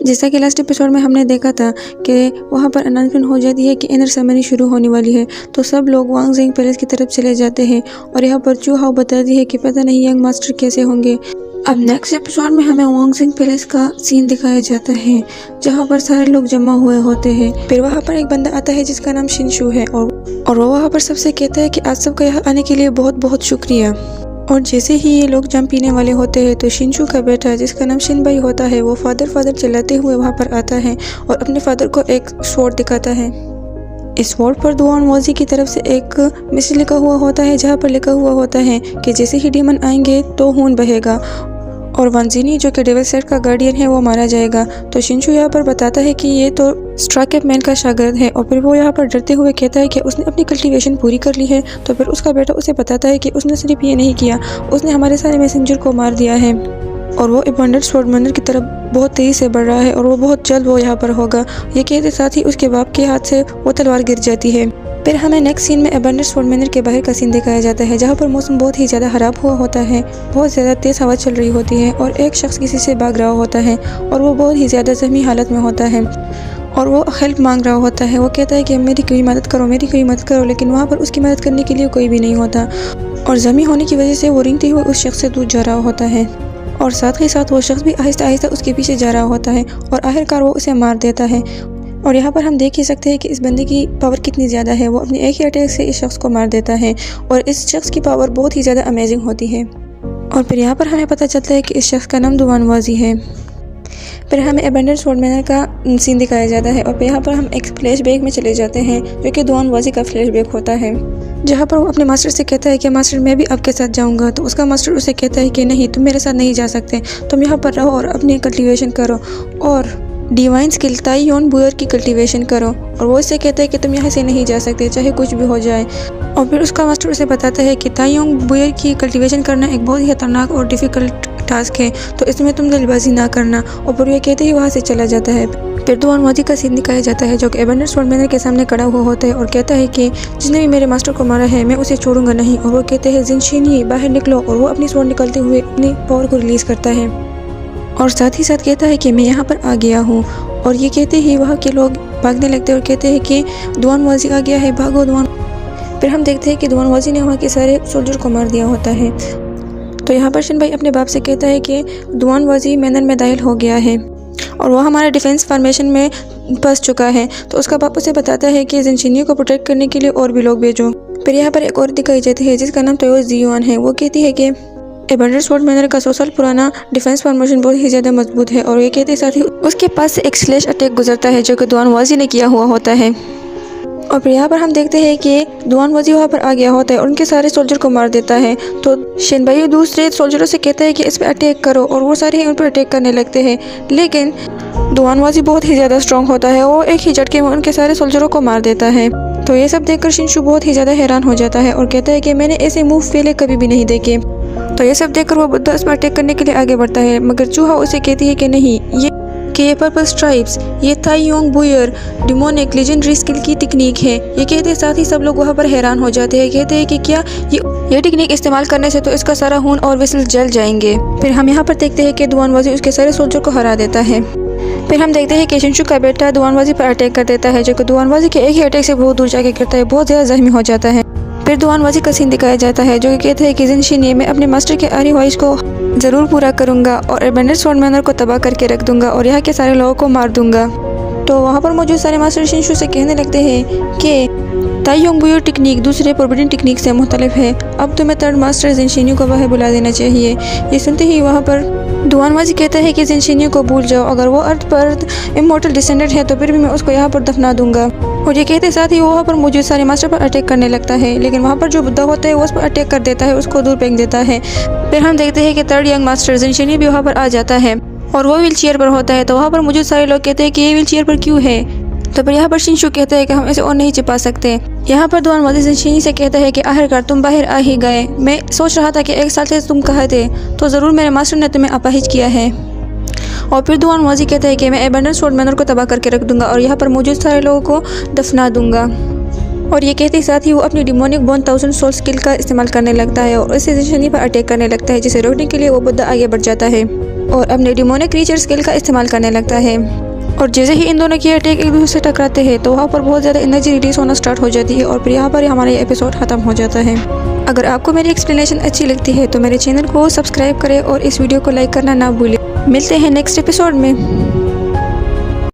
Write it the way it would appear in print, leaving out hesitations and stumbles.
जैसा कि last episode में हमने देखा था कि वहाँ पर अनाउंसमेंट हो जाती है कि इनर सेरेमनी शुरू होने वाली है, तो सब लोग वांग जिंग पैलेस की तरफ चले जाते हैं और यहाँ पर चू हाओ बताती है कि पता नहीं यंग मास्टर कैसे होंगे। अब नेक्स्ट एपिसोड में हमें वांग जिंग पैलेस का सीन दिखाया जाता है जहाँ पर सारे लोग जमा हुए होते हैं। फिर वहाँ पर एक बंदा आता है जिसका नाम शिनशू है और वो वहाँ पर सबसे कहता है कि आज सबका यहाँ आने के लिए बहुत बहुत शुक्रिया। और जैसे ही ये लोग जम पीने वाले होते हैं तो शिनशू का बेटा जिसका नाम शिनबाई होता है वो फादर चिल्लाते हुए वहाँ पर आता है और अपने फादर को एक स्वॉर्ड दिखाता है। इस स्वॉर्ड पर दुआन मोजी की तरफ से एक मैसेज लिखा हुआ होता है जहाँ पर लिखा हुआ होता है कि जैसे ही डीमन आएंगे तो खून बहेगा और वांजिनी जो कि डेविल सेट का गार्डियन है वो मारा जाएगा। तो शिनशू यहाँ पर बताता है कि ये तो स्ट्राइक मैन का शागिर्द है और फिर वो यहाँ पर डरते हुए कहता है कि उसने अपनी कल्टीवेशन पूरी कर ली है। तो फिर उसका बेटा उसे बताता है कि उसने सिर्फ ये नहीं किया, उसने हमारे सारे मैसेंजर को मार दिया है और वो एबंडेंट स्वॉर्डमैनर की तरफ बहुत तेज़ी से बढ़ रहा है और वो बहुत जल्द वो यहाँ पर होगा। ये कहते साथ ही उसके बाप के हाथ से वो तलवार गिर जाती है। फिर हमें नेक्स्ट सीन में एबंडेंट स्वॉर्डमैनर के बाहर का सीन दिखाया जाता है जहाँ पर मौसम बहुत ही ज़्यादा खराब हुआ होता है, बहुत ज़्यादा तेज़ हवा चल रही होती है और एक शख्स किसी से भाग रहा होता है और वो बहुत ही ज़्यादा जख्मी हालत में होता है और वो हेल्प मांग रहा होता है। वो कहता है कि मेरी कोई मदद करो, लेकिन वहाँ पर उसकी मदद करने के लिए कोई भी नहीं होता और जख्मी होने की वजह से वो रेंगते हुए उस शख्स से दूर जा रहा होता है और साथ ही साथ वो शख्स भी आहिस्ता आहिस्ता उसके पीछे जा रहा होता है और आखिरकार वो उसे मार देता है। और यहाँ पर हम देख ही सकते हैं कि इस बंदे की पावर कितनी ज़्यादा है। वो अपने एक ही अटैक से इस शख्स को मार देता है और इस शख्स की पावर बहुत ही ज़्यादा अमेजिंग होती है। और फिर यहाँ पर हमें पता चलता है कि इस शख्स का नाम दुआन वाजी है। फिर हमें एबंडेंट स्वॉर्डमैनर का सीन दिखाया जाता है और फिर यहाँ पर हम एक फ्लैशबैक में चले जाते हैं जो कि दुआन वाजी का फ्लैशबैक होता है जहाँ पर वो अपने मास्टर से कहता है कि मास्टर मैं भी आपके साथ जाऊँगा। तो उसका मास्टर उसे कहता है कि नहीं, तुम मेरे साथ नहीं जा सकते, तुम यहाँ पर रहो और अपनी कल्टीवेशन करो और डिवाइन स्किल ताई योन बुयर की कल्टीवेशन करो। और वो इससे कहता है कि तुम यहाँ से नहीं जा सकते चाहे कुछ भी हो जाए। और फिर उसका मास्टर उसे बताता है कि ताई योन बुयर की कल्टीवेशन करना एक बहुत ही खतरनाक और डिफ़िकल्ट टास्क है, तो इसमें तुम जल्दबाजी ना करना। और फिर ये कहते ही वहाँ से चला जाता है। फिर दुआन वाजी का सीन दिखाया जाता है जो कि एबंडेंट स्वॉर्डमैनर के सामने खड़ा हुआ होता है और कहता है कि जिसने भी मेरे मास्टर को मारा है मैं उसे छोड़ूंगा नहीं। और वो कहते हैं जिनशिनी बाहर निकलो और वो अपनी स्वॉर्ड निकलते हुए अपनी पावर को रिलीज़ करता है और साथ ही साथ कहता है कि मैं यहाँ पर आ गया हूँ। और ये कहते ही वहाँ के लोग भागने लगते हैं और कहते हैं कि दुआन वाजी आ गया है, भागो दुआन। फिर हम देखते हैं कि दुआन वाजी ने वहाँ के सारे सोल्जर को मार दिया होता है। तो यहाँ पर शिनबाई अपने बाप से कहता है कि दुआन वाजी मैदान में दाखिल हो गया है और वो हमारे डिफेंस फॉर्मेशन में फंस चुका है। तो उसका बाप उसे बताता है कि जिनशिनी को प्रोटेक्ट करने के लिए और भी लोग भेजो। फिर यहाँ पर एक और दिखाई जाती है जिसका नाम तोयो जियोन है। वो कहती है कि एबंडेंट स्वॉर्डमैनर का 100 साल पुराना डिफेंस फॉर्मेशन बहुत ही ज़्यादा मजबूत है और ये कहते साथ ही उसके पास से एक स्लैश अटैक गुजरता है जो कि दुआन वाजी ने किया हुआ होता है। और फिर यहाँ पर हम देखते हैं कि दुआन वाजी वहाँ पर आ गया होता है और उनके सारे सोल्जर को मार देता है। तो शिनबाई दूसरे सोल्जरों से कहता है कि इस पर अटैक करो और वो सारे ही उन पर अटैक करने लगते हैं, लेकिन दुआन वाजी बहुत ही ज़्यादा स्ट्रॉन्ग होता है, वो एक ही झटके में उनके सारे सोल्जरों को मार देता है। तो ये सब देखकर शिनशू बहुत ही ज़्यादा हैरान हो जाता है और कहता है कि मैंने ऐसे मूव पहले कभी भी नहीं देखे। तो ये सब देखकर वो बुद्धा उस पर अटैक करने के लिए आगे बढ़ता है, मगर चूहा उसे कहती है कि नहीं, ये पर्पल स्ट्राइप्स, ये ताई योंग बुयर डिमोनिक लेजेंडरी स्किल की टेक्निक है। ये कहते साथ ही सब लोग वहाँ पर हैरान हो जाते हैं, कहते हैं कि क्या ये टेक्निक इस्तेमाल करने से तो इसका सारा खून और विसल जल जाएंगे। फिर हम यहाँ पर देखते हैं कि दुआन वाजी उसके सारे सोल्जर को हरा देता है। फिर हम देखते हैं कि शिनशू का बेटा दुआन वाजी पर अटैक कर देता है जो कि दुआन वाजी के एक ही अटैक से बहुत दूर जाके गिरता है, बहुत ज़्यादा जख्मी हो जाता है। फिर दुआन वाजी का सीन दिखाया जाता है जो कि कहते हैं कि जिनशिनी मैं अपने मास्टर के आरी ख्वाहिश को ज़रूर पूरा करूँगा और एबंडेंट स्वॉर्डमैनर को तबाह करके रख दूँगा और यहाँ के सारे लोगों को मार दूँगा। तो वहाँ पर मौजूद सारे मास्टर शिनशू से कहने लगते हैं कि ताई योंग बुयर टेक्निक दूसरे फोरबिडन टेक्निक से मुख्तलिफ है, अब तुम्हें थर्ड मास्टर जिनशिनी को बाहर बुला देना चाहिए। ये सुनते ही वहाँ पर दुआन वाजी कहता है कि जिनशिनी को भूल जाओ, अगर वो अर्थ पर इमोर्टल डिसेंडेंट है तो फिर भी मैं उसको यहाँ पर दफना दूंगा। और ये कहते साथ ही वो वहाँ पर मौजूद सारे मास्टर पर अटैक करने लगता है, लेकिन वहाँ पर जो बुद्धा होता है वो उस पर अटैक कर देता है, उसको दूर फेंक देता है। फिर हम देखते हैं कि थर्ड यंग मास्टर जिनशिनी भी वहाँ पर आ जाता है और वो व्हील चेयर पर होता है। तो वहाँ पर मौजूद सारे लोग कहते हैं कि ये व्हील चेयर पर क्यों है। तो फिर यहाँ पर शिनशू कहता है कि हम इसे और नहीं छिपा सकते। यहाँ पर दुआन वाजी जिनशिनी से कहता है कि आखिरकार तुम बाहर आ ही गए, मैं सोच रहा था कि 1 साल से तुम कहाँ थे, तो ज़रूर मेरे मास्टर ने तुम्हें अपाहिज किया है। और फिर दुआन वाजी कहता है कि मैं एबंडेंट स्वॉर्डमैनर को तबाह करके रख दूंगा और यहाँ पर मौजूद सारे लोगों को दफना दूंगा। और ये कहते ही साथ ही वो अपनी डिमोनिक 1000 सोल स्किल का इस्तेमाल करने लगता है और इसे जिनशिनी पर अटैक करने लगता है, जिसे रोकने के लिए वो बुद्धा आगे बढ़ जाता है। और अपने डिमोनिक क्रीचर स्किल का इस्तेमाल करने लगता है। और जैसे ही इन दोनों की अटैक एक दूसरे से टकराते हैं तो वहाँ पर बहुत ज़्यादा एनर्जी रिलीज होना स्टार्ट हो जाती है और फिर यहाँ पर हमारा ये एपिसोड ख़त्म हो जाता है। अगर आपको मेरी एक्सप्लेनेशन अच्छी लगती है तो मेरे चैनल को सब्सक्राइब करें और इस वीडियो को लाइक करना ना भूलें। मिलते हैं नेक्स्ट एपिसोड में।